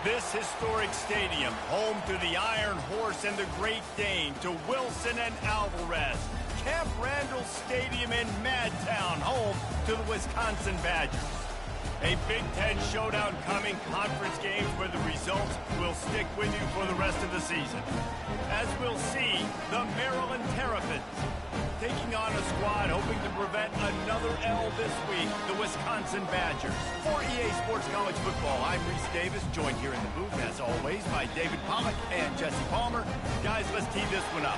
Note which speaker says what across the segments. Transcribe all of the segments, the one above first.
Speaker 1: This historic stadium, home to the Iron Horse and the Great Dane, to Wilson and Alvarez. Camp Randall Stadium in Madtown, home to the Wisconsin Badgers. A Big Ten showdown coming, conference games where the results will stick with you for the rest of the season. As we'll see, the Maryland Terrapins taking on a squad hoping to prevent another L this week, the Wisconsin Badgers. For EA Sports College Football, I'm Reese Davis, joined here in the booth, as always, by David Pollack and Jesse Palmer. Guys, let's tee this one up.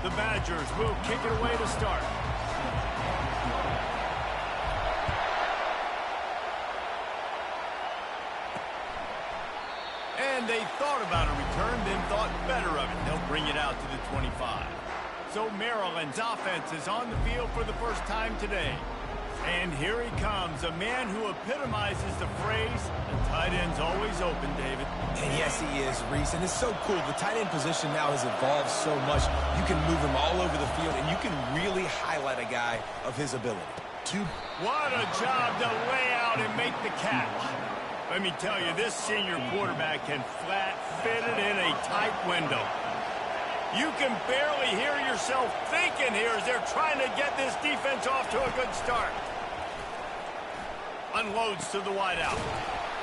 Speaker 1: The Badgers will kick it away to start. And they thought about a return, then thought better of it. They'll bring it out to the 25. So Maryland's offense is on the field for the first time today. And here he comes, a man who epitomizes the phrase, the tight end's always open, David.
Speaker 2: And yes, he is, Reese. And it's so cool. The tight end position now has evolved so much. You can move him all over the field, and you can really highlight a guy of his ability.
Speaker 1: What a job to lay out and make the catch. Let me tell you, this senior quarterback can flat fit it in a tight window. You can barely hear yourself thinking here as they're trying to get this defense off to a good start. Unloads to the wideout.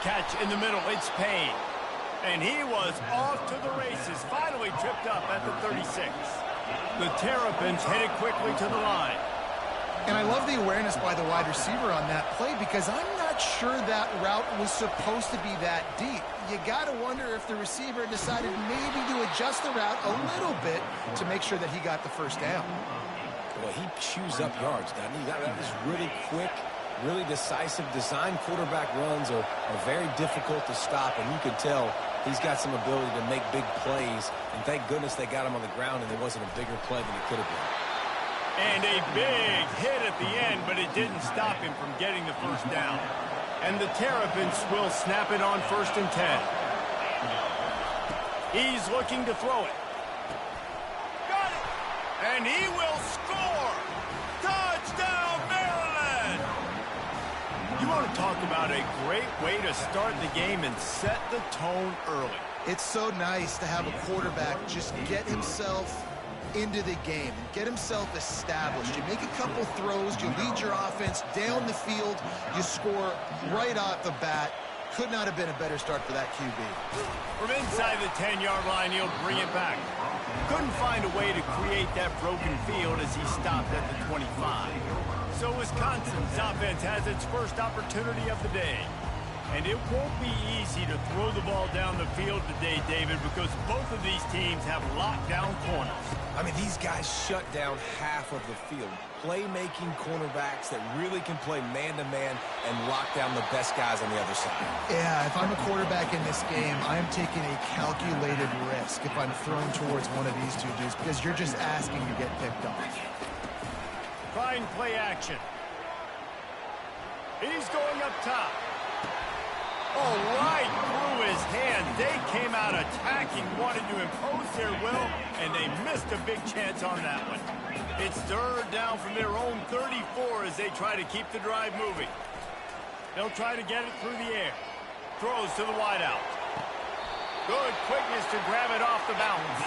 Speaker 1: Catch in the middle, it's Payne. And he was off to the races, finally tripped up at the 36. The Terrapins headed quickly to the line.
Speaker 3: And I love the awareness by the wide receiver on that play because I'm not sure that route was supposed to be that deep. You got to wonder if the receiver decided maybe to adjust the route a little bit to make sure that he got the first down.
Speaker 2: Well, he chews up yards, doesn't he? That is really quick, really decisive. Design quarterback runs are very difficult to stop, and you can tell he's got some ability to make big plays. And thank goodness they got him on the ground and there wasn't a bigger play than it could have been.
Speaker 1: And a big hit at the end, but it didn't stop him from getting the first down. And the Terrapins will snap it on 1st and 10. He's looking to throw it. Got it! And he will score! Touchdown, Maryland! You want to talk about a great way to start the game and set the tone early.
Speaker 3: It's so nice to have a quarterback just get himself into the game and get himself established. You make a couple throws, you lead your offense down the field, you score right off the bat. Could not have been a better start for that QB.
Speaker 1: From inside the 10-yard line, he'll bring it back. Couldn't find a way to create that broken field as he stopped at the 25. So Wisconsin's offense has its first opportunity of the day. And it won't be easy to throw the ball down the field today, David, because both of these teams have lockdown corners.
Speaker 2: I mean, these guys shut down half of the field. Playmaking cornerbacks that really can play man-to-man and lock down the best guys on the other side.
Speaker 3: Yeah, if I'm a quarterback in this game, I'm taking a calculated risk if I'm thrown towards one of these two dudes because you're just asking to get picked off.
Speaker 1: Trying play action. He's going up top. Oh, right through his hand. They came out attacking, wanted to impose their will, and they missed a big chance on that one. It's 3rd down from their own 34 as they try to keep the drive moving. They'll try to get it through the air. Throws to the wideout. Good quickness to grab it off the balance.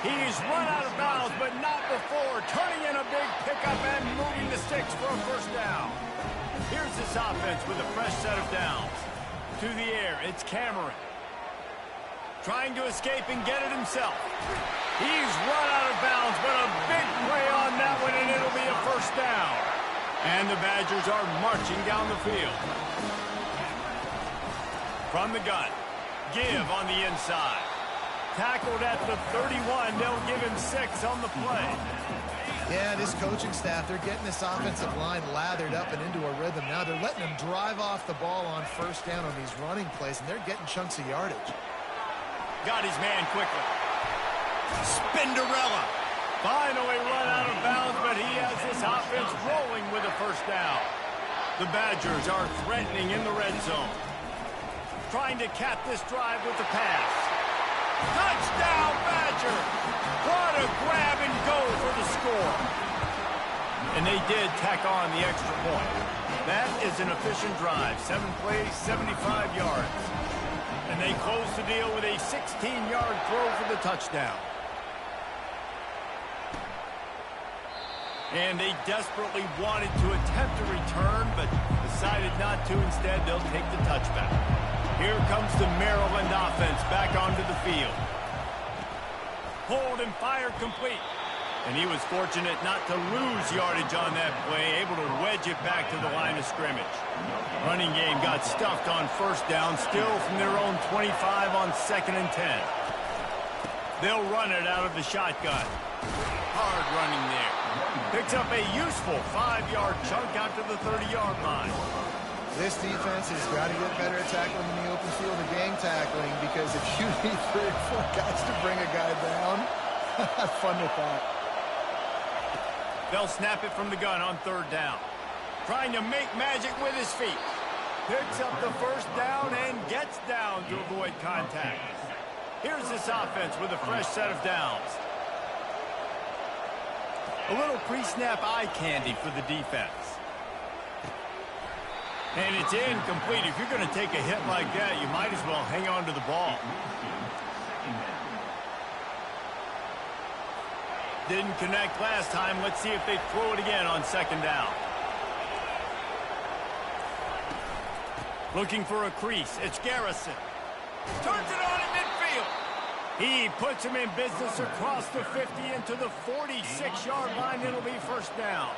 Speaker 1: He's run out of bounds, but not before. Turning in a big pickup and moving the sticks for a first down. Here's this offense with a fresh set of downs. To the air, it's Cameron. Trying to escape and get it himself. He's run out of bounds, but a big play on that one, and it'll be a first down. And the Badgers are marching down the field. From the gun, give on the inside. Tackled at the 31, they'll give him 6 on the play.
Speaker 3: Yeah, this coaching staff, they're getting this offensive line lathered up and into a rhythm. Now they're letting them drive off the ball on first down on these running plays, and they're getting chunks of yardage.
Speaker 1: Got his man quickly. Spinderella. Finally run out of bounds, but he has this offense rolling with a first down. The Badgers are threatening in the red zone. Trying to cap this drive with the pass. Touchdown, Badger! What a grab and go for the score. And they did tack on the extra point. That is an efficient drive. 7 plays, 75 yards. And they close the deal with a 16-yard throw for the touchdown. And they desperately wanted to attempt a return, but decided not to. Instead, they'll take the touchback. Here comes the Maryland offense back onto the field. Hold and fire complete. And he was fortunate not to lose yardage on that play, able to wedge it back to the line of scrimmage. Running game got stuffed on first down, still from their own 25 on 2nd and 10. They'll run it out of the shotgun. Hard running there. Picks up a useful 5-yard chunk out to the 30-yard line.
Speaker 3: This defense has got to get better at tackling in the open field or game tackling, because if you need 3 or 4 guys to bring a guy down, have fun with that.
Speaker 1: They'll snap it from the gun on 3rd down. Trying to make magic with his feet. Picks up the first down and gets down to avoid contact. Here's this offense with a fresh set of downs. A little pre-snap eye candy for the defense. And it's incomplete. If you're going to take a hit like that, you might as well hang on to the ball. Didn't connect last time. Let's see if they throw it again on 2nd down. Looking for a crease. It's Garrison. Turns it on in midfield. He puts him in business across the 50 into the 46-yard line. It'll be first down.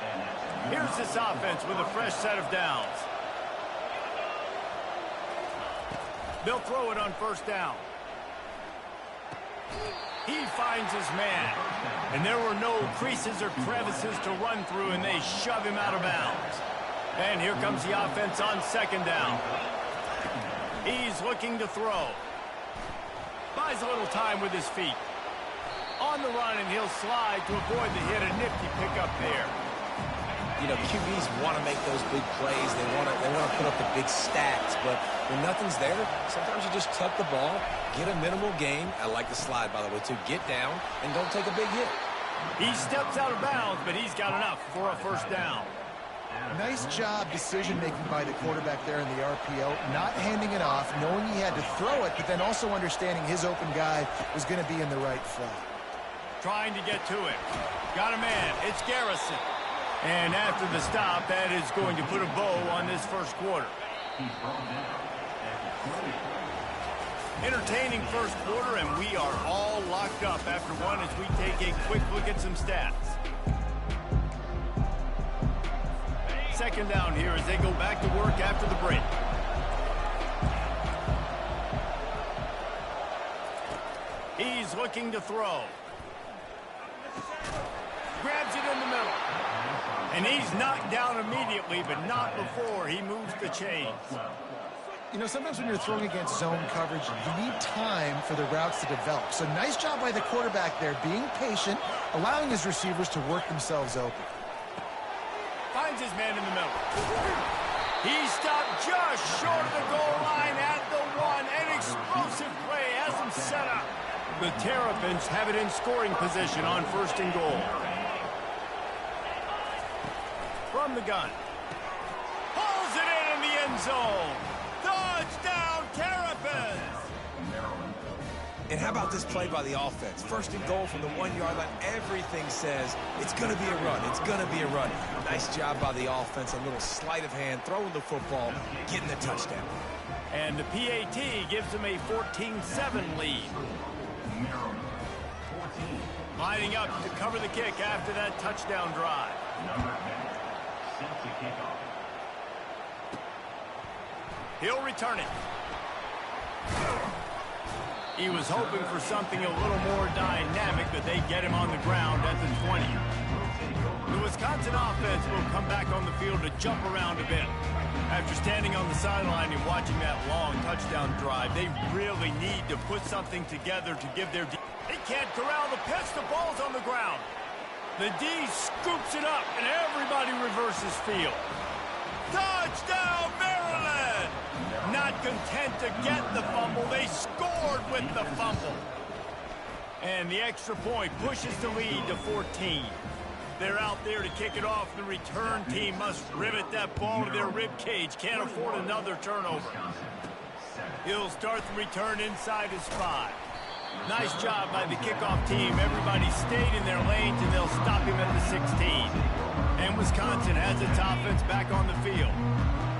Speaker 1: Here's this offense with a fresh set of downs. They'll throw it on 1st down. He finds his man. And there were no creases or crevices to run through, and they shove him out of bounds. And here comes the offense on 2nd down. He's looking to throw. Buys a little time with his feet. On the run, and he'll slide to avoid the hit. A nifty pickup there.
Speaker 2: You know, QBs want to make those big plays. They want to put up the big stats. But when nothing's there, sometimes you just tuck the ball, get a minimal gain. I like the slide, by the way, too. Get down and don't take a big hit.
Speaker 1: He steps out of bounds, but he's got enough for a first down.
Speaker 3: Nice job decision-making by the quarterback there in the RPO, not handing it off, knowing he had to throw it, but then also understanding his open guy was going to be in the right slot.
Speaker 1: Trying to get to it. Got a man. It's Garrison. And after the stop, that is going to put a bow on this first quarter. Entertaining first quarter, and we are all locked up after one as we take a quick look at some stats. 2nd down here as they go back to work after the break. He's looking to throw. Grabs it in the middle. And he's knocked down immediately, but not before he moves the chains.
Speaker 3: You know, sometimes when you're throwing against zone coverage, you need time for the routes to develop. So nice job by the quarterback there, being patient, allowing his receivers to work themselves open.
Speaker 1: Finds his man in the middle. He stopped just short of the goal line at the 1. An explosive play has him set up. The Terrapins have it in scoring position on 1st and goal. From the gun. Pulls it in the end zone. Touchdown, Terrapins!
Speaker 2: And how about this play by the offense? 1st and goal from the 1-yard line. Everything says it's going to be a run. It's going to be a run. Nice job by the offense. A little sleight of hand, throwing the football, getting the touchdown.
Speaker 1: And the PAT gives them a 14-7 lead. Lining up to cover the kick after that touchdown drive. He'll return it. He was hoping for something a little more dynamic, but they get him on the ground at the 20. The Wisconsin offense will come back on the field to jump around a bit. After standing on the sideline and watching that long touchdown drive, they really need to put something together to give their... They can't corral the pitch. The ball's on the ground. The D scoops it up, and everybody reverses field. Touchdown, Maryland! Not content to get the fumble, they scored with the fumble. And the extra point pushes the lead to 14. They're out there to kick it off. The return team must rivet that ball to their rib cage. Can't afford another turnover. He'll start the return inside his 5. Nice job by the kickoff team. Everybody stayed in their lanes, and they'll stop him at the 16. And Wisconsin has its offense back on the field.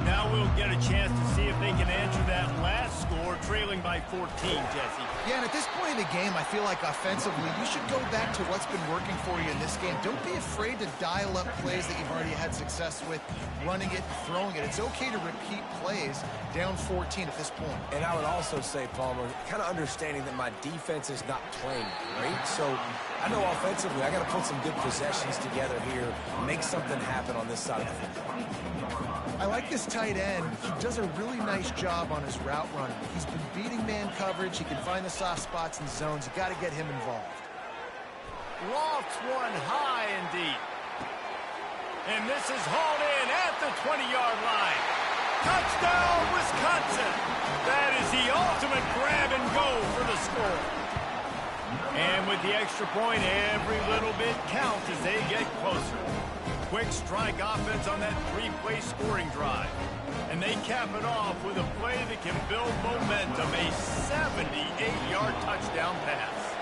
Speaker 1: Now we'll get a chance to see if they can answer that last score, trailing by 14, Jesse.
Speaker 3: Yeah, and at this point in the game, I feel like offensively, you should go back to what's been working for you in this game. Don't be afraid to dial up plays that you've already had success with, running it and throwing it. It's okay to repeat plays down 14 at this point.
Speaker 2: And I would also say, Palmer, kind of understanding that my defense is not playing great. So I know offensively, I got to put some good possessions together here, make something happen on this side of the football.
Speaker 3: I like this tight end. He does a really nice job on his route running. He's been beating man coverage. He can find the soft spots and zones. You got to get him involved.
Speaker 1: Lofts one high and deep. And this is hauled in at the 20-yard line. Touchdown, Wisconsin. That is the ultimate grab and go for the score. And with the extra point, every little bit counts as they get closer. Quick strike offense on that 3-play scoring drive. And they cap it off with a play that can build momentum, a 78-yard touchdown pass.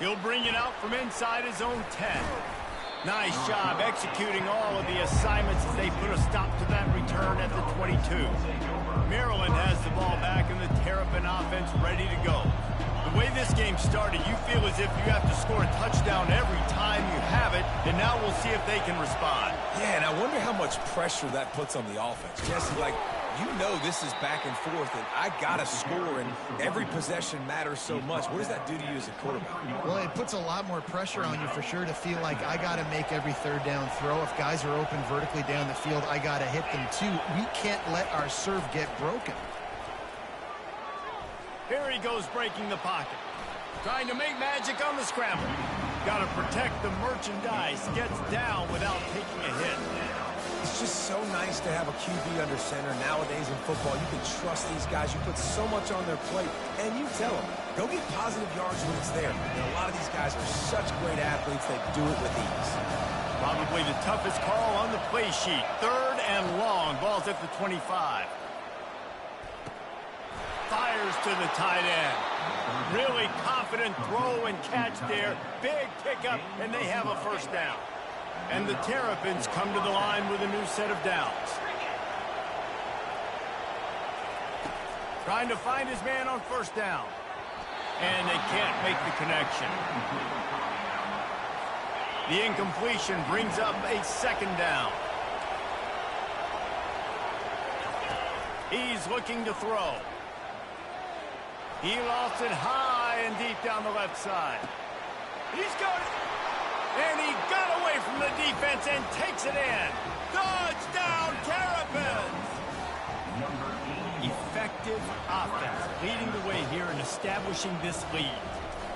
Speaker 1: He'll bring it out from inside his own 10. Nice job executing all of the assignments as they put a stop to that return at the 22. Maryland has the ball back and the Terrapin offense ready to go. The way this game started, you feel as if you have to score a touchdown every time you have it, and now we'll see if they can respond.
Speaker 2: Yeah, and I wonder how much pressure that puts on the offense. Jesse, like, you know this is back and forth, and I got to score, and every possession matters so much. What does that do to you as a quarterback?
Speaker 3: Well, it puts a lot more pressure on you for sure to feel like I got to make every third down throw. If guys are open vertically down the field, I got to hit them too. We can't let our serve get broken.
Speaker 1: Here he goes breaking the pocket. Trying to make magic on the scramble. Got to protect the merchandise. Gets down without taking a hit.
Speaker 2: It's just so nice to have a QB under center. Nowadays in football, you can trust these guys. You put so much on their plate, and you tell them, go get positive yards when it's there. And a lot of these guys are such great athletes, they do it with ease.
Speaker 1: Probably the toughest call on the play sheet. 3rd and long. Ball's at the 25. Fires to the tight end. Really confident throw and catch there. Big pickup, and they have a first down. And the Terrapins come to the line with a new set of downs. Trying to find his man on first down. And they can't make the connection. The incompletion brings up a 2nd down. He's looking to throw. He lost it high and deep down the left side. He's got it. And he got away from the defense and takes it in. Touchdown, Terrapins! Effective offense leading the way here and establishing this lead.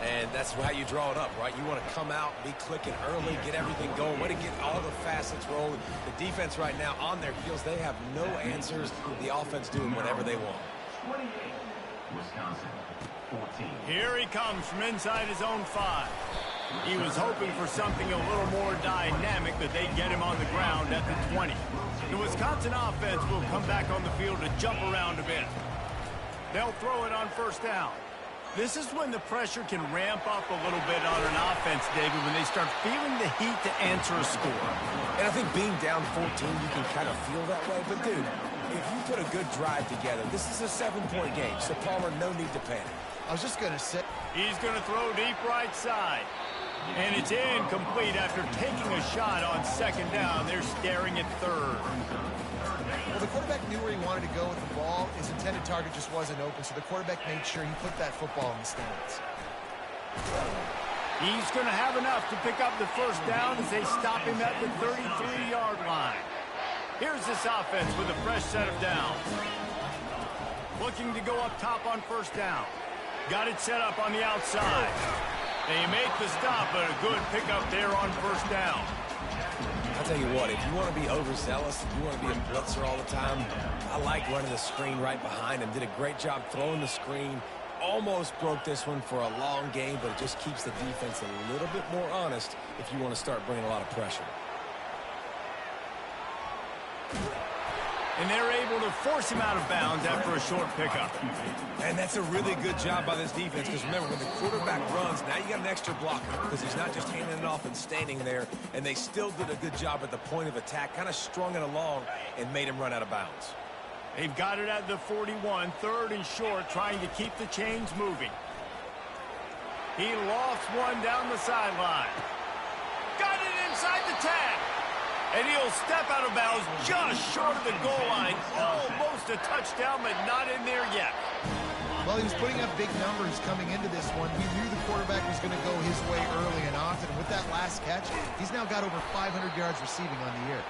Speaker 2: And that's how you draw it up, right? You want to come out, be clicking early, get everything going, way to get all the facets rolling. The defense right now on their heels, they have no answers. The offense doing whatever they want.
Speaker 4: Wisconsin, 14.
Speaker 1: Here he comes from inside his own 5. He was hoping for something a little more dynamic, that they'd get him on the ground at the 20. The Wisconsin offense will come back on the field to jump around a bit. They'll throw it on first down. This is when the pressure can ramp up a little bit on an offense, David, when they start feeling the heat to answer a score.
Speaker 2: And I think being down 14, you can kind of feel that way. But, dude, if you put a good drive together, this is a 7-point game. So, Palmer, no need to panic.
Speaker 3: I was just going to say.
Speaker 1: He's going to throw deep right side. And it's incomplete after taking a shot on 2nd down. They're staring at 3rd.
Speaker 3: Well, the quarterback knew where he wanted to go with the ball. His intended target just wasn't open, so the quarterback made sure he put that football in the stands.
Speaker 1: He's going to have enough to pick up the first down as they stop him at the 33-yard line. Here's this offense with a fresh set of downs. Looking to go up top on first down. Got it set up on the outside. They make the stop, but a good pickup there on first down.
Speaker 2: I'll tell you what, if you want to be overzealous, if you want to be a blitzer all the time, I like running the screen right behind him. Did a great job throwing the screen, almost broke this one for a long game, but it just keeps the defense a little bit more honest if you want to start bringing a lot of pressure.
Speaker 1: And they're able to force him out of bounds after a short pickup.
Speaker 2: And that's a really good job by this defense, because remember, when the quarterback runs, now you got an extra blocker, because he's not just handing it off and standing there, and they still did a good job at the point of attack, kind of strung it along and made him run out of bounds.
Speaker 1: They've got it at the 41, 3rd and short, trying to keep the chains moving. He lofts one down the sideline. Got it inside the 10. And he'll step out of bounds just short of the goal line. Almost a touchdown, but not in there yet.
Speaker 3: Well, he was putting up big numbers coming into this one. He knew the quarterback was going to go his way early and often. And with that last catch, he's now got over 500 yards receiving on the year.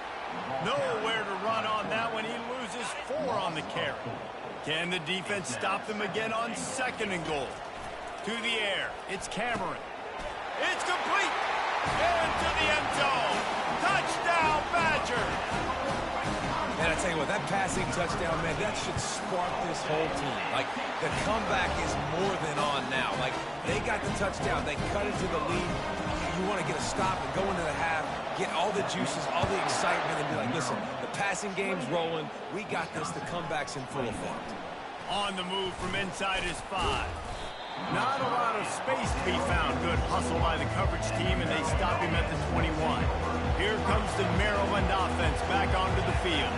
Speaker 1: Nowhere to run on that one. He loses 4 on the carry. Can the defense stop them again on 2nd and goal? To the air. It's Cameron. It's complete. Into the end zone. Touchdown, Badger.
Speaker 2: And I tell you what, that passing touchdown, man, that should spark this whole team. Like, the comeback is more than on now. Like, they got the touchdown. They cut it to the lead. You want to get a stop and go into the half, get all the juices, all the excitement, and be like, listen, the passing game's rolling. We got this. The comeback's in full effect.
Speaker 1: On the move from inside his 5. Not a lot of space to be found. Good hustle by the coverage team, and they stop him at the 21. Here comes the Maryland offense back onto the field.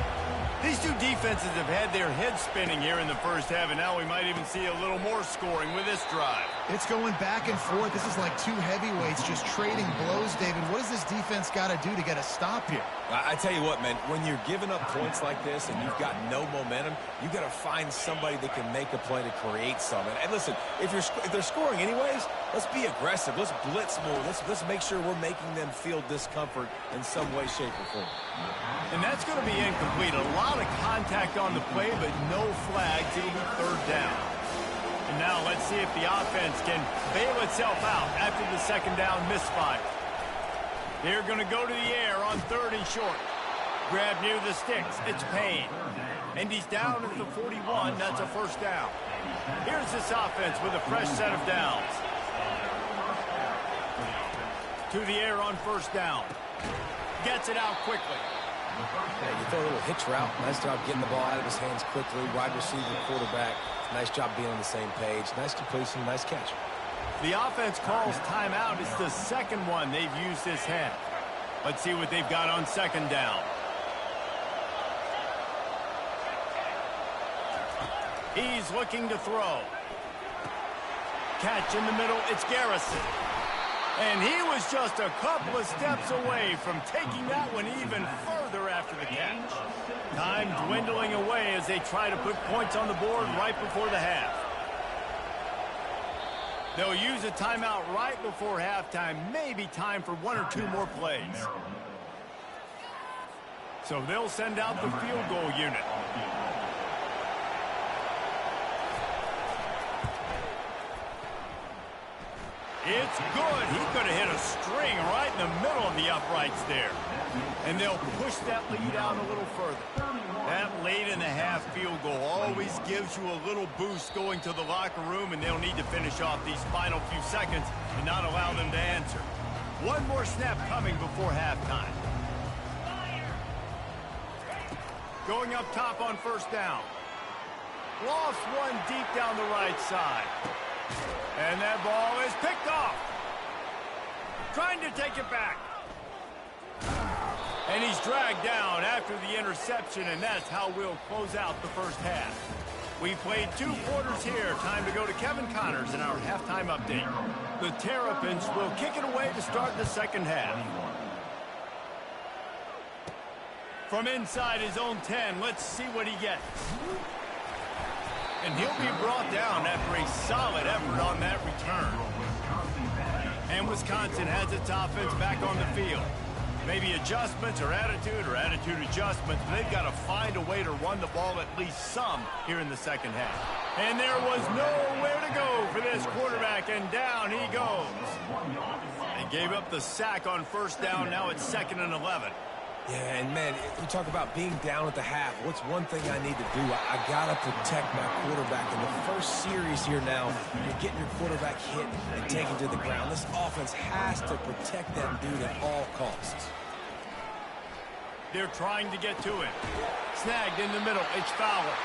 Speaker 1: These two defenses have had their heads spinning here in the first half, and now we might even see a little more scoring with this drive.
Speaker 3: It's going back and forth. This is like two heavyweights just trading blows, David. What does this defense got to do to get a stop here?
Speaker 2: I tell you what, man, when you're giving up points like this and you've got no momentum, you got to find somebody that can make a play to create something. And listen, if they're scoring anyways, let's be aggressive. Let's blitz more. Let's make sure we're making them feel discomfort in some way, shape, or form.
Speaker 1: And that's going to be incomplete. A lot of contact on the play, but no flags. It'll be 3rd down. And now let's see if the offense can bail itself out after the 2nd down misfire. They're going to go to the air on 3rd and short. Grab near the sticks. It's Payne. And he's down at the 41. That's a 1st down. Here's this offense with a fresh set of downs. To the air on 1st down. Gets it out quickly.
Speaker 2: Yeah, you throw a little hitch route. Nice job getting the ball out of his hands quickly. Wide receiver, quarterback. Nice job being on the same page. Nice completion, nice catch.
Speaker 1: The offense calls timeout. It's the 2nd one they've used this half. Let's see what they've got on 2nd down. He's looking to throw. Catch in the middle. It's Garrison. And he was just a couple of steps away from taking that one even further after the catch. Time dwindling away as they try to put points on the board right before the half. They'll use a timeout right before halftime. Maybe time for 1 or 2 more plays. So they'll send out the field goal unit. It's good. He could have hit a string right in the middle of the uprights there. And they'll push that lead out a little further. That late in the half field goal always gives you a little boost going to the locker room, and they'll need to finish off these final few seconds and not allow them to answer. One more snap coming before halftime. Going up top on 1st down. Lost one deep down the right side. And that ball is picked off. Trying to take it back. And he's dragged down after the interception, and that's how we'll close out the first half. We played 2 quarters here. Time to go to Kevin Connors in our halftime update. The Terrapins will kick it away to start the 2nd half. From inside his own 10, let's see what he gets. And he'll be brought down after a solid effort on that return. And Wisconsin has its offense back on the field. Maybe adjustments or attitude adjustments, but they've got to find a way to run the ball at least some here in the 2nd half. And there was nowhere to go for this quarterback, and down he goes. They gave up the sack on 1st down. Now it's 2nd and 11.
Speaker 2: Yeah, and man, you talk about being down at the half. What's one thing I need to do? I got to protect my quarterback. In the first series here now, you're getting your quarterback hit and taken to the ground. This offense has to protect that dude at all costs.
Speaker 1: They're trying to get to him. Snagged in the middle. It's Fowler.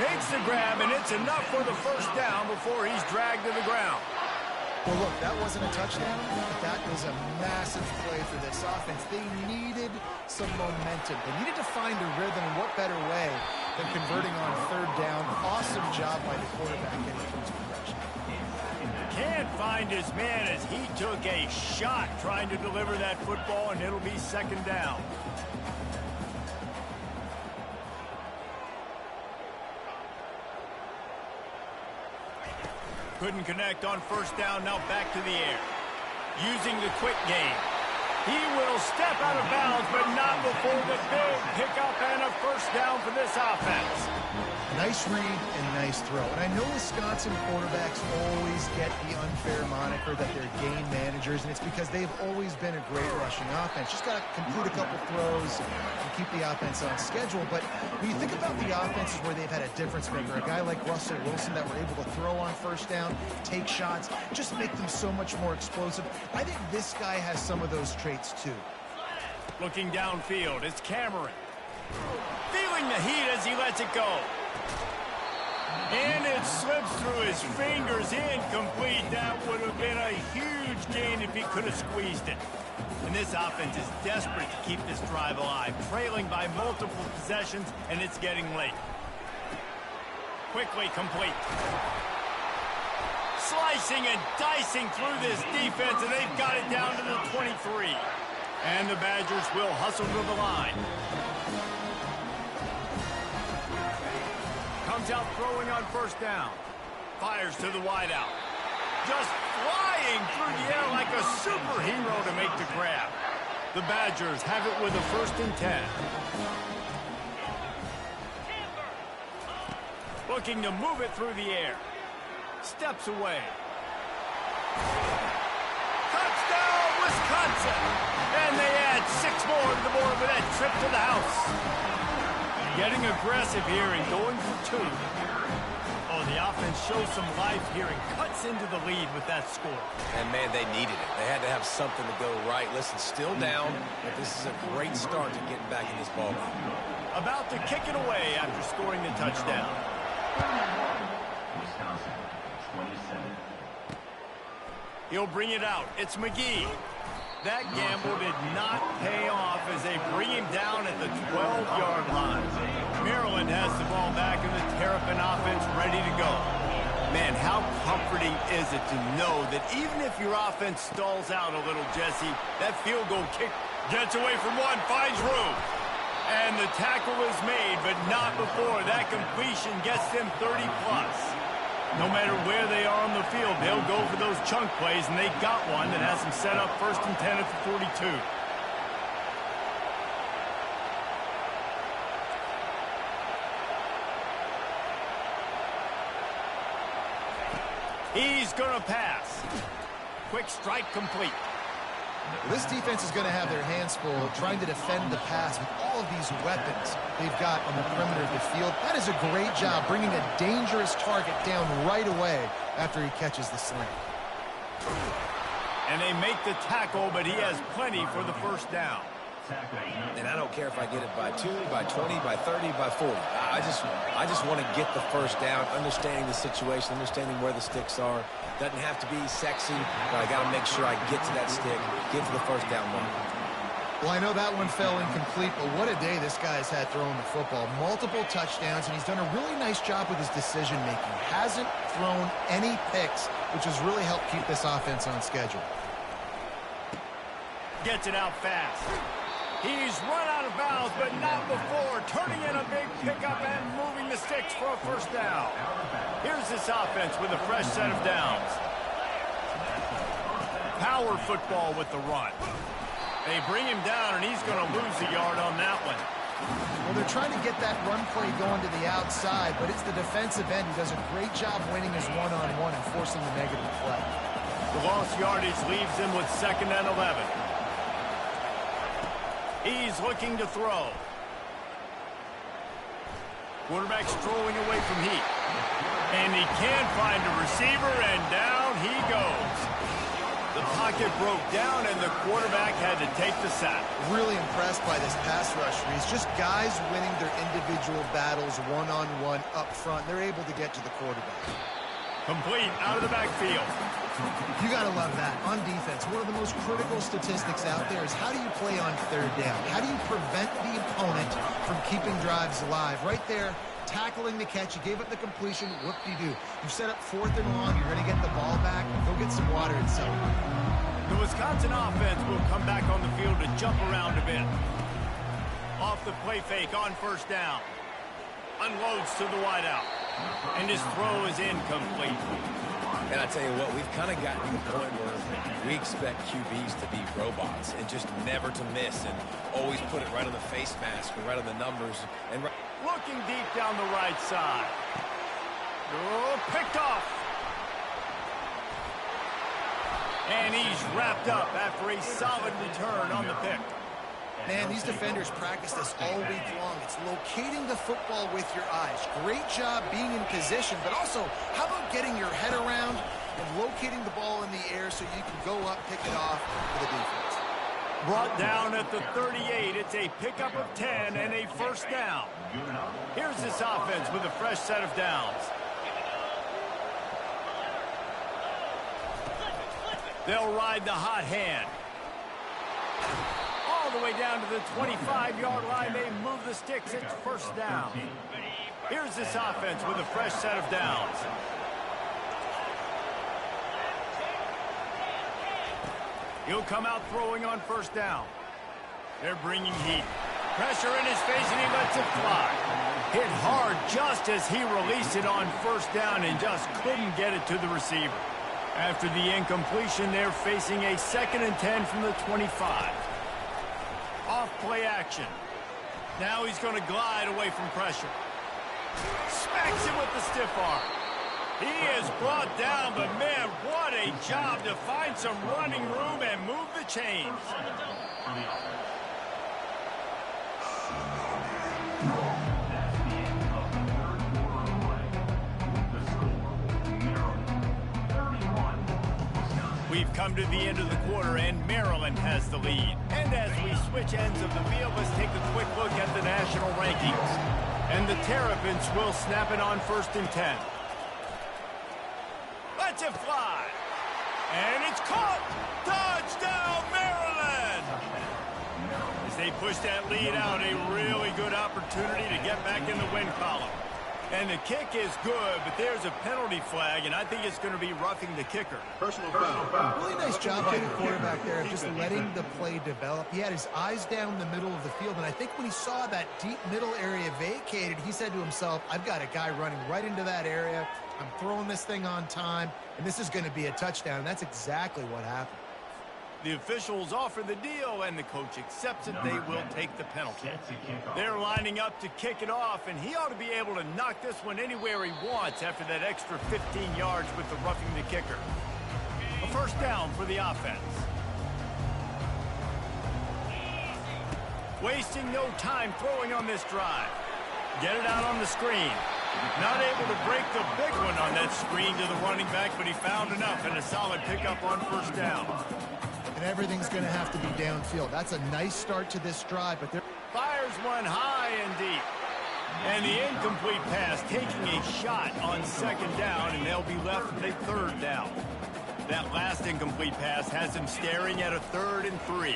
Speaker 1: Makes the grab, and it's enough for the first down before he's dragged to the ground.
Speaker 3: Well, look, that wasn't a touchdown, but that was a massive play for this offense. They needed some momentum. They needed to find a rhythm, and what better way than converting on third down. Awesome job by the quarterback getting through his progression.
Speaker 1: Can't find his man as he took a shot trying to deliver that football, and it'll be second down. Couldn't connect on first down, now back to the air. Using the quick game. He will step out of bounds, but not before the big pickup and a first down for this offense.
Speaker 3: Nice read and nice throw. And I know Wisconsin quarterbacks always get the unfair moniker that they're game managers, and it's because they've always been a great rushing offense. Just got to complete a couple throws and keep the offense on schedule. But when you think about the offenses where they've had a difference maker, a guy like Russell Wilson that were able to throw on first down, take shots, just make them so much more explosive. I think this guy has some of those traits too.
Speaker 1: Looking downfield, it's Cameron. Feeling the heat as he lets it go. And it slips through his fingers, incomplete. That would have been a huge gain if he could have squeezed it. And this offense is desperate to keep this drive alive, trailing by multiple possessions, and it's getting late. Quickly complete. Slicing and dicing through this defense, and they've got it down to the 23. And the Badgers will hustle to the line. Comes out throwing on first down. Fires to the wideout. Just flying through the air like a superhero to make the grab. The Badgers have it with a 1st and 10. Looking to move it through the air. Steps away. Touchdown, Wisconsin! And they add 6 more to the board with that trip to the house. Getting aggressive here and going for 2. Oh, the offense shows some life here and cuts into the lead with that score.
Speaker 2: And, man, they needed it. They had to have something to go right. Listen, still down, but this is a great start to getting back in this ballgame.
Speaker 1: About to kick it away after scoring the touchdown.
Speaker 4: Wisconsin, 27.
Speaker 1: He'll bring it out. It's McGee. That gamble did not pay off as they bring him down at the 12-yard line. Maryland has the ball back and the Terrapin offense ready to go. Man, how comforting is it to know that even if your offense stalls out a little, Jesse, that field goal kick gets away from one, finds room. And the tackle is made, but not before that completion gets them 30-plus. No matter where they are on the field, they'll go for those chunk plays, and they got one that has them set up 1st and 10 at the 42. He's going to pass. Quick strike complete.
Speaker 3: This defense is going to have their hands full trying to defend the pass with all of these weapons they've got on the perimeter of the field. That is a great job bringing a dangerous target down right away after he catches the slant.
Speaker 1: And they make the tackle, but he has plenty for the first down.
Speaker 2: And I don't care if I get it by 2, by 20, by 30, by 40. I just want to get the first down, understanding the situation, understanding where the sticks are. Doesn't have to be sexy, but I got to make sure I get to that stick, get to the first down mark.
Speaker 3: Well, I know that one fell incomplete, but what a day this guy's had throwing the football. Multiple touchdowns, and he's done a really nice job with his decision-making. Hasn't thrown any picks, which has really helped keep this offense on schedule.
Speaker 1: Gets it out fast. He's run out of bounds, but not before turning in a big pickup and moving the sticks for a first down. Here's this offense with a fresh set of downs. Power football with the run. They bring him down, and he's going to lose a yard on that one.
Speaker 3: Well, they're trying to get that run play going to the outside, but it's the defensive end who does a great job winning his one-on-one and forcing the negative play.
Speaker 1: The lost yardage leaves him with 2nd and 11. He's looking to throw. Quarterback strolling away from heat. And he can't find a receiver, and down he goes. The pocket broke down, and the quarterback had to take the sack.
Speaker 3: Really impressed by this pass rush, Reese. Just guys winning their individual battles one-on-one up front. They're able to get to the quarterback.
Speaker 1: Complete out of the backfield.
Speaker 3: You got to love that. On defense, one of the most critical statistics out there is how do you play on third down? How do you prevent the opponent from keeping drives alive? Right there, tackling the catch. You gave up the completion. What do? You set up 4th and long. You're going to get the ball back. Go get some water and celebrate.
Speaker 1: The Wisconsin offense will come back on the field to jump around a bit. Off the play fake on 1st down. Unloads to the wideout. And his throw is incomplete.
Speaker 2: And I tell you what, we've kind of gotten to the point where we expect QBs to be robots and just never to miss and always put it right on the face mask or right on the numbers. And
Speaker 1: looking deep down the right side. Oh, picked off. And he's wrapped up after a solid return on the pick.
Speaker 3: Man, these defenders practice this all week long. It's locating the football with your eyes. Great job being in position, but also, how about getting your head around and locating the ball in the air so you can go up, pick it off for the defense.
Speaker 1: Brought down at the 38. It's a pickup of 10 and a 1st down. Here's this offense with a fresh set of downs. They'll ride the hot hand. All the way down to the 25-yard line. They move the sticks. It's 1st down. Here's this offense with a fresh set of downs. He'll come out throwing on 1st down. They're bringing heat. Pressure in his face, and he lets it fly. Hit hard just as he released it on 1st down and just couldn't get it to the receiver. After the incompletion, they're facing a 2nd and 10 from the 25. Off play action. Now he's going to glide away from pressure. Smacks him with the stiff arm. He is brought down, but man, what a job to find some running room and move the chains. We've come to the end of the quarter, and Maryland has the lead. And as we switch ends of the field, let's take a quick look at the national rankings. And the Terrapins will snap it on 1st and 10. Lets it fly. And it's caught. Touchdown, Maryland! As they push that lead out, a really good opportunity to get back in the win column. And the kick is good, but there's a penalty flag, and I think it's going to be roughing the kicker.
Speaker 3: Personal foul. Really nice job by the quarterback there of just letting the play develop. He had his eyes down the middle of the field, and I think when he saw that deep middle area vacated, he said to himself, I've got a guy running right into that area. I'm throwing this thing on time, and this is going to be a touchdown. And that's exactly what happened.
Speaker 1: The officials offer the deal, and the coach accepts it. They will take the penalty. They're lining up to kick it off, and he ought to be able to knock this one anywhere he wants after that extra 15 yards with the roughing the kicker. A 1st down for the offense. Wasting no time throwing on this drive. Get it out on the screen. Not able to break the big one on that screen to the running back, but he found enough and a solid pickup on 1st down.
Speaker 3: And everything's going to have to be downfield. That's a nice start to this drive, but they're...
Speaker 1: Fires one high and deep. And the incomplete pass taking a shot on 2nd down, and they'll be left with a 3rd down. That last incomplete pass has him staring at a 3rd and 3.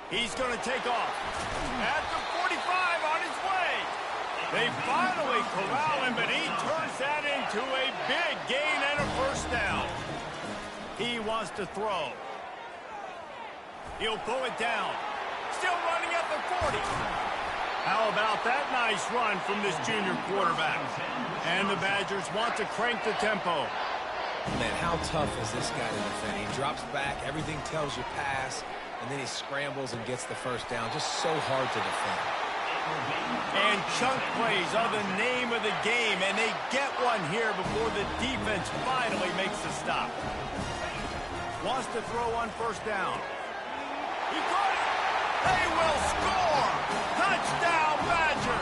Speaker 1: He's going to take off. At the 45 on his way. They finally corral him, but he turns that into a big gain and a 1st down. He wants to throw. He'll pull it down. Still running at the 40. How about that nice run from this junior quarterback? And the Badgers want to crank the tempo.
Speaker 2: Man, how tough is this guy to defend? He drops back, everything tells you pass, and then he scrambles and gets the 1st down. Just so hard to defend.
Speaker 1: And chunk plays are the name of the game, and they get one here before the defense finally makes the stop. Wants to throw on 1st down. He caught it. They will score! Touchdown, Badger!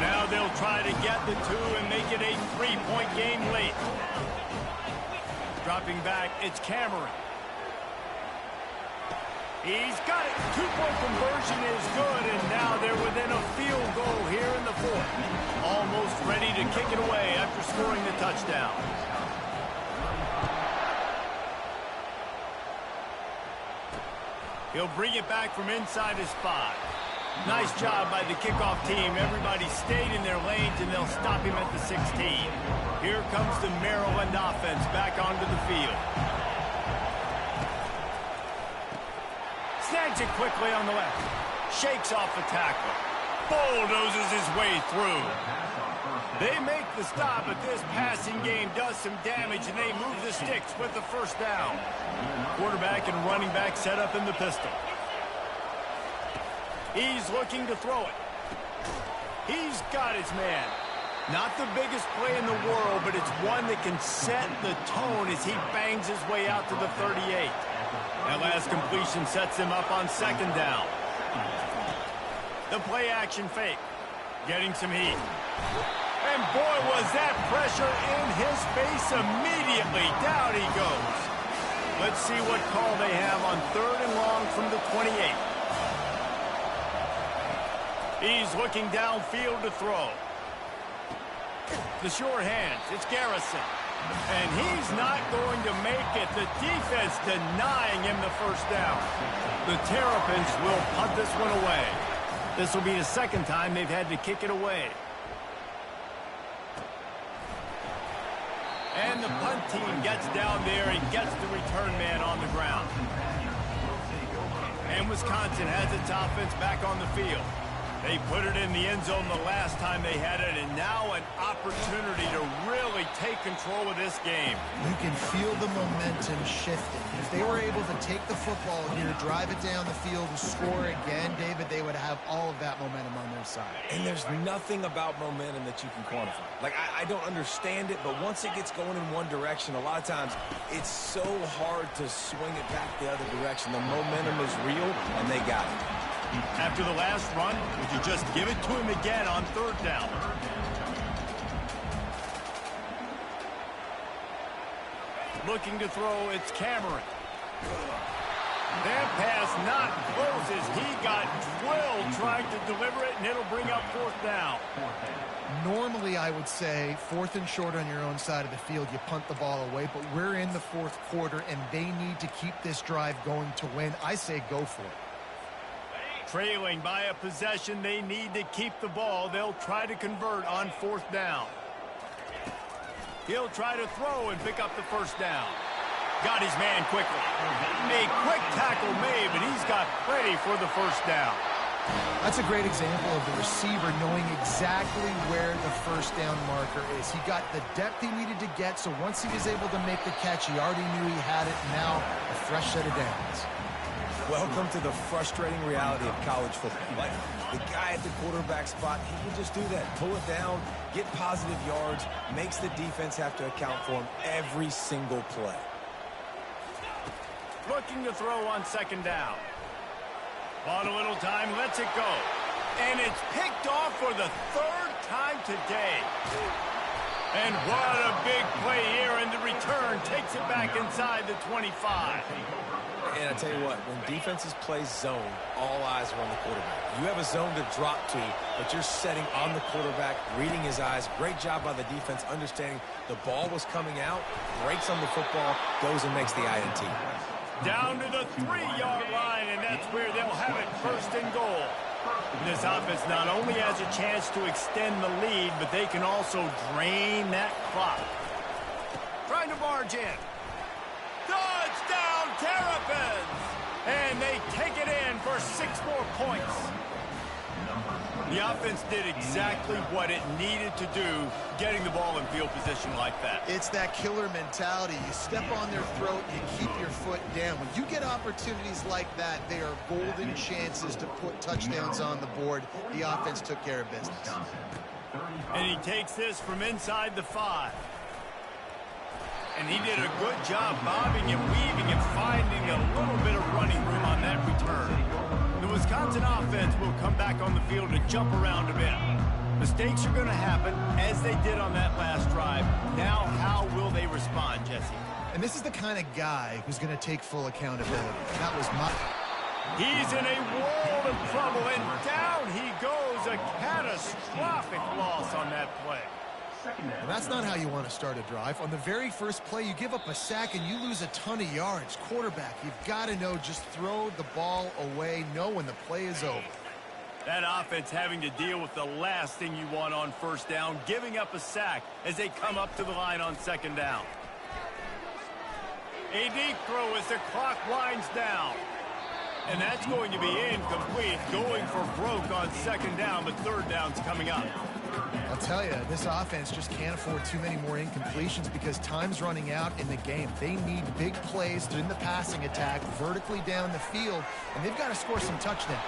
Speaker 1: Now they'll try to get the 2 and make it a 3-point game late. Dropping back, it's Cameron. He's got it. 2-point conversion is good, and now they're within a field goal here in the 4th. Almost ready to kick it away after scoring the touchdown. He'll bring it back from inside his 5. Nice job by the kickoff team. Everybody stayed in their lanes, and they'll stop him at the 16. Here comes the Maryland offense back onto the field. Snags it quickly on the left. Shakes off the tackle. Bulldozes his way through. They make the stop, but this passing game does some damage, and they move the sticks with the first down. Quarterback and running back set up in the pistol. He's looking to throw it. He's got his man. Not the biggest play in the world, but it's one that can set the tone as he bangs his way out to the 38. That last completion sets him up on 2nd down. The play action fake. Getting some heat. And boy, was that pressure in his face immediately. Down he goes. Let's see what call they have on 3rd and long from the 28. He's looking downfield to throw. The sure hands. It's Garrison. And he's not going to make it. The defense denying him the first down. The Terrapins will punt this one away. This will be the 2nd time they've had to kick it away. And the punt team gets down there and gets the return man on the ground. And Wisconsin has its offense back on the field. They put it in the end zone the last time they had it, and now an opportunity to really take control of this game.
Speaker 3: You can feel the momentum shifting. If they were able to take the football here, drive it down the field, and score again, David, they would have all of that momentum on their side.
Speaker 2: And there's nothing about momentum that you can quantify. Like, I don't understand it, but once it gets going in one direction, a lot of times it's so hard to swing it back the other direction. The momentum is real, and they got it.
Speaker 1: After the last run, would you just give it to him again on 3rd down? Looking to throw, it's Cameron. That pass not close as he got drilled trying to deliver it, and it'll bring up 4th down.
Speaker 3: Normally, I would say 4th and short on your own side of the field, you punt the ball away, but we're in the 4th quarter, and they need to keep this drive going to win. I say go for it.
Speaker 1: Trailing by a possession, they need to keep the ball. They'll try to convert on 4th down. He'll try to throw and pick up the first down. Got his man quickly. A quick tackle made, but he's got plenty for the first down.
Speaker 3: That's a great example of the receiver knowing exactly where the first down marker is. He got the depth he needed to get, so once he was able to make the catch, he already knew he had it. Now, a fresh set of downs.
Speaker 2: Welcome to the frustrating reality of college football. Like, the guy at the quarterback spot, he can just do that. Pull it down, get positive yards, makes the defense have to account for him every single play.
Speaker 1: Looking to throw on 2nd down. On a little time, lets it go. And it's picked off for the 3rd time today. And what a big play here, and the return takes it back inside the 25.
Speaker 2: And I tell you what, when defenses play zone, all eyes are on the quarterback. You have a zone to drop to, but you're setting on the quarterback, reading his eyes. Great job by the defense, understanding the ball was coming out, breaks on the football, goes and makes the INT.
Speaker 1: Down to the 3-yard line, and that's where they'll have it, 1st and goal. This offense not only has a chance to extend the lead, but they can also drain that clock. Trying to barge in. Touchdown, Terrapins! And they take it in for 6 more points. The offense did exactly what it needed to do, getting the ball in field position like that.
Speaker 3: It's that killer mentality. You step on their throat, you keep your foot down. When you get opportunities like that, they are golden chances to put touchdowns on the board. The offense took care of business.
Speaker 1: And he takes this from inside the 5. And he did a good job bobbing and weaving and finding a little bit of running room on that return. The Wisconsin offense will come back on the field and jump around a bit. Mistakes are going to happen, as they did on that last drive. Now, how will they respond, Jesse?
Speaker 3: And this is the kind of guy who's going to take full accountability. That was my...
Speaker 1: He's in a world of trouble, and down he goes. A catastrophic loss on that play.
Speaker 3: Well, that's not how you want to start a drive. On the very first play, you give up a sack and you lose a ton of yards. Quarterback, you've got to know, just throw the ball away, know when the play is over.
Speaker 1: That offense having to deal with the last thing you want on first down, giving up a sack as they come up to the line on second down. A deep throw as the clock winds down. And that's going to be incomplete, going for broke on second down, but third down's coming up.
Speaker 3: I'll tell you, this offense just can't afford too many more incompletions because time's running out in the game. They need big plays in the passing attack, vertically down the field, and they've got to score some touchdowns.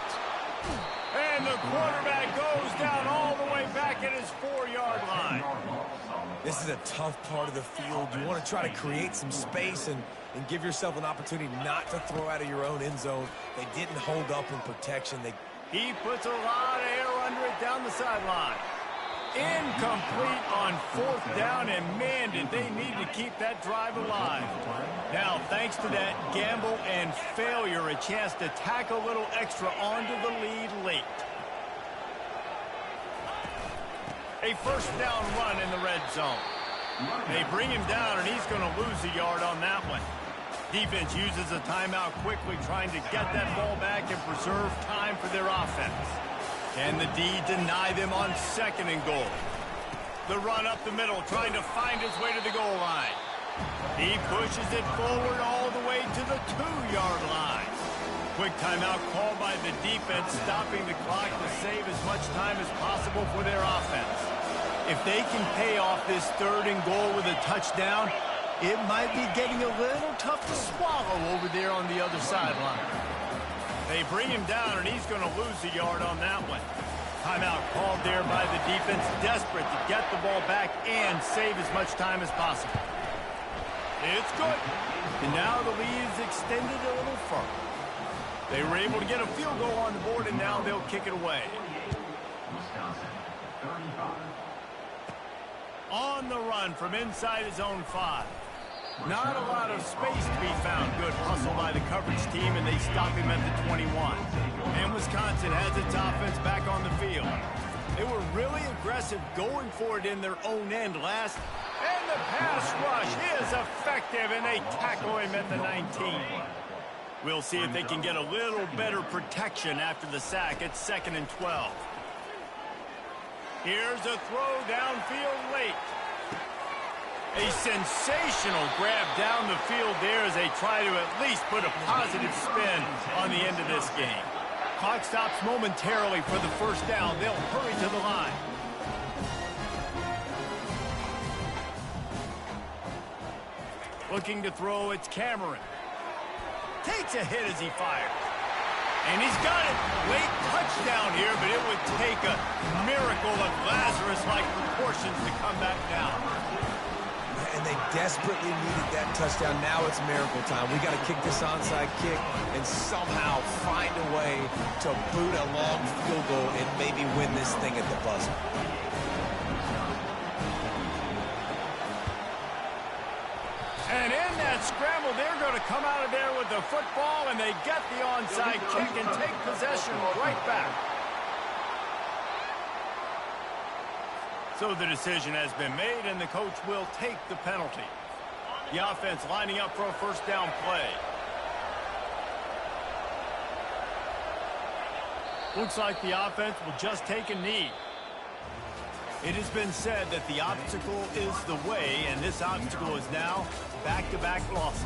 Speaker 1: And the quarterback goes down all the way back at his 4-yard line.
Speaker 2: This is a tough part of the field. You want to try to create some space and give yourself an opportunity not to throw out of your own end zone. They didn't hold up in protection.
Speaker 1: He puts a lot of air under it down the sideline. Incomplete on fourth down, and man, did they need to keep that drive alive. Now, thanks to that gamble and failure, a chance to tack a little extra onto the lead late. A first down run in the red zone. They bring him down, and he's going to lose a yard on that one. Defense uses a timeout quickly, trying to get that ball back and preserve time for their offense. Can the D deny them on second and goal? The run up the middle, trying to find his way to the goal line. He pushes it forward all the way to the 2-yard line. Quick timeout called by the defense, stopping the clock to save as much time as possible for their offense. If they can pay off this third and goal with a touchdown, it might be getting a little tough to swallow over there on the other sideline. They bring him down, and he's going to lose a yard on that one. Timeout called there by the defense, desperate to get the ball back and save as much time as possible. It's good. And now the lead is extended a little further. They were able to get a field goal on the board, and now they'll kick it away.
Speaker 4: Wisconsin, 35.
Speaker 1: On the run from inside his own 5. Not a lot of space to be found. Good hustle by the coverage team, and they stop him at the 21. And Wisconsin has its offense back on the field. They were really aggressive going for it in their own end last. And the pass rush is effective, and they tackle him at the 19. We'll see if they can get a little better protection after the sack at 2nd and 12. Here's a throw downfield late. A sensational grab down the field there as they try to at least put a positive spin on the end of this game. Clock stops momentarily for the first down. They'll hurry to the line. Looking to throw, it's Cameron. Takes a hit as he fires. And he's got it. Late touchdown here, but it would take a miracle of Lazarus-like proportions to come back down.
Speaker 2: And they desperately needed that touchdown. Now it's miracle time. We got to kick this onside kick and somehow find a way to boot a long field goal and maybe win this thing at the buzzer.
Speaker 1: And in that scramble, they're going to come out of there with the football, and they get the onside kick and take possession right back. So the decision has been made, and the coach will take the penalty. The offense lining up for a first down play. Looks like the offense will just take a knee. It has been said that the obstacle is the way, and this obstacle is now back-to-back losses.